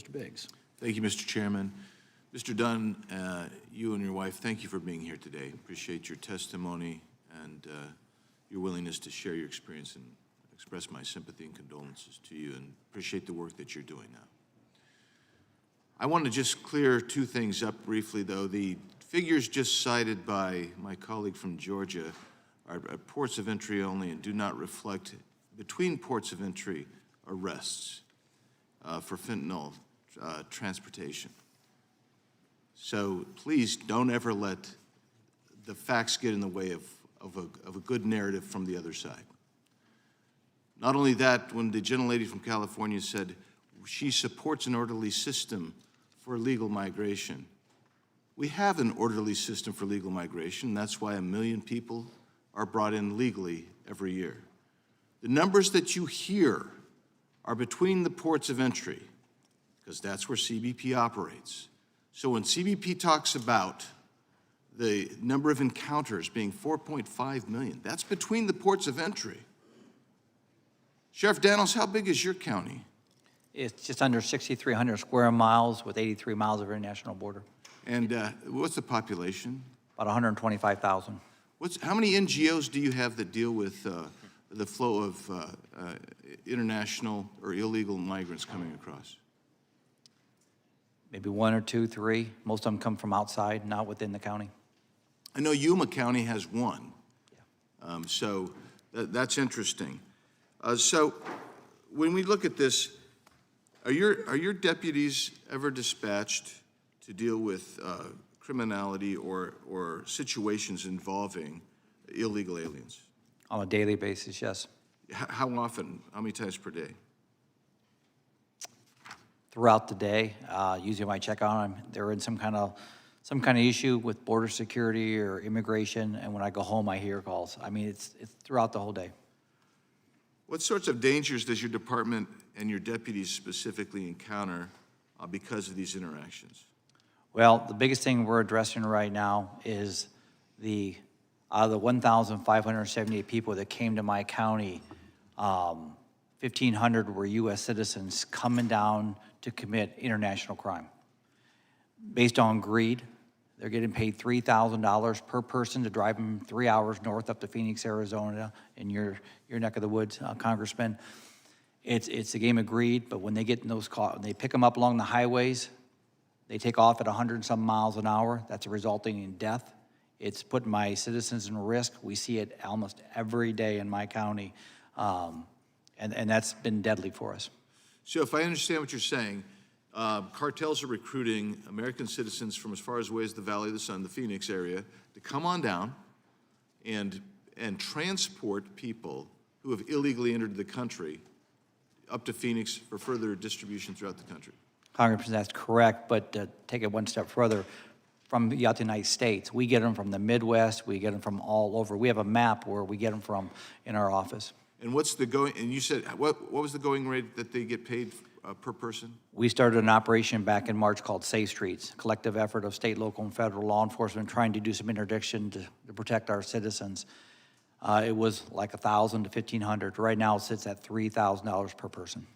Mr. Biggs. Thank you, Mr. Chairman. Mr. Dunn, you and your wife, thank you for being here today. Appreciate your testimony and your willingness to share your experience, and express my sympathy and condolences to you, and appreciate the work that you're doing now. I want to just clear two things up briefly, though. The figures just cited by my colleague from Georgia are ports of entry only and do not reflect between ports of entry arrests for fentanyl transportation. So please don't ever let the facts get in the way of a good narrative from the other side. Not only that, when the gentlelady from California said she supports an orderly system for legal migration, we have an orderly system for legal migration. That's why 1 million people are brought in legally every year. The numbers that you hear are between the ports of entry, because that's where CBP operates. So when CBP talks about the number of encounters being 4.5 million, that's between the ports of entry. Sheriff Daniels, how big is your county? It's just under 6,300 square miles with 83 miles of international border. And what's the population? About 125,000. How many NGOs do you have that deal with the flow of international or illegal migrants coming across? Maybe 1 or 2, 3. Most of them come from outside, not within the county. I know Yuma County has 1. Yeah. So that's interesting. So when we look at this, are your deputies ever dispatched to deal with criminality or situations involving illegal aliens? On a daily basis, yes. How often? How many times per day? Throughout the day, usually when I check on them, they're in some kind of issue with border security or immigration, and when I go home, I hear calls. I mean, it's throughout the whole day. What sorts of dangers does your department and your deputies specifically encounter because of these interactions? Well, the biggest thing we're addressing right now is out of the 1,578 people that came to my county, 1,500 were U.S. citizens coming down to commit international crime. Based on greed, they're getting paid $3,000 per person to drive them 3 hours north up to Phoenix, Arizona, in your neck of the woods, Congressman. It's a game of greed, but when they get in those cars, they pick them up along the highways, they take off at 100 and some miles an hour. That's resulting in death. It's putting my citizens in risk. We see it almost every day in my county, and that's been deadly for us. So if I understand what you're saying, cartels are recruiting American citizens from as far away as the Valley of the Sun, the Phoenix area, to come on down and transport people who have illegally entered the country up to Phoenix for further distribution throughout the country. Congressman, that's correct, but to take it one step further, from the United States, we get them from the Midwest, we get them from all over. We have a map where we get them from in our office. And what's the going, and you said, what was the going rate that they get paid per person? We started an operation back in March called Safe Streets, collective effort of state, local, and federal law enforcement trying to do some interdiction to protect our citizens. It was like $1,000 to $1,500. Right now it sits at $3,000 per person.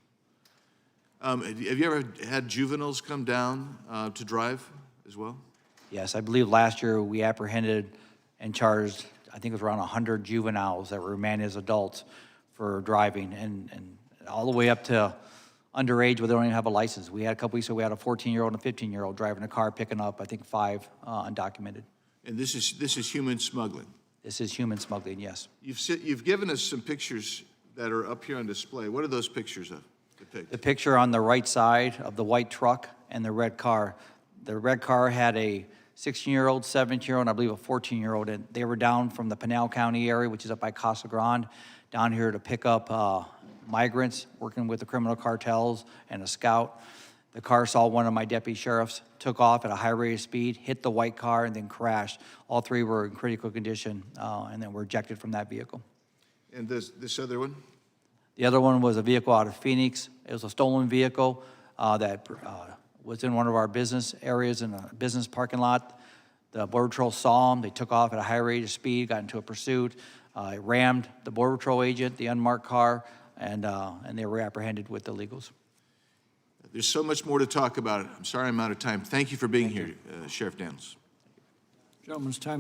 Have you ever had juveniles come down to drive as well? Yes, I believe last year we apprehended and charged, I think it was around 100 juveniles that were remanded as adults for driving, and all the way up to underage where they don't even have a license. We had a couple weeks ago, we had a 14-year-old and a 15-year-old driving a car, picking up, I think, 5 undocumented. And this is human smuggling? This is human smuggling, yes. You've given us some pictures that are up here on display. What are those pictures of? The picture on the right side of the white truck and the red car. The red car had a 16-year-old, 17-year-old, and I believe a 14-year-old, and they were down from the Pinal County area, which is up by Casa Grande, down here to pick up migrants, working with the criminal cartels and a scout. The car saw one of my deputy sheriffs, took off at a high rate of speed, hit the white car, and then crashed. All 3 were in critical condition, and then were ejected from that vehicle. And this other one? The other one was a vehicle out of Phoenix. It was a stolen vehicle that was in one of our business areas in a business parking lot. The Border Patrol saw them. They took off at a high rate of speed, got into a pursuit. It rammed the Border Patrol agent, the unmarked car, and they were apprehended with illegals. There's so much more to talk about. I'm sorry I'm out of time. Thank you for being here, Sheriff Daniels. Gentleman's time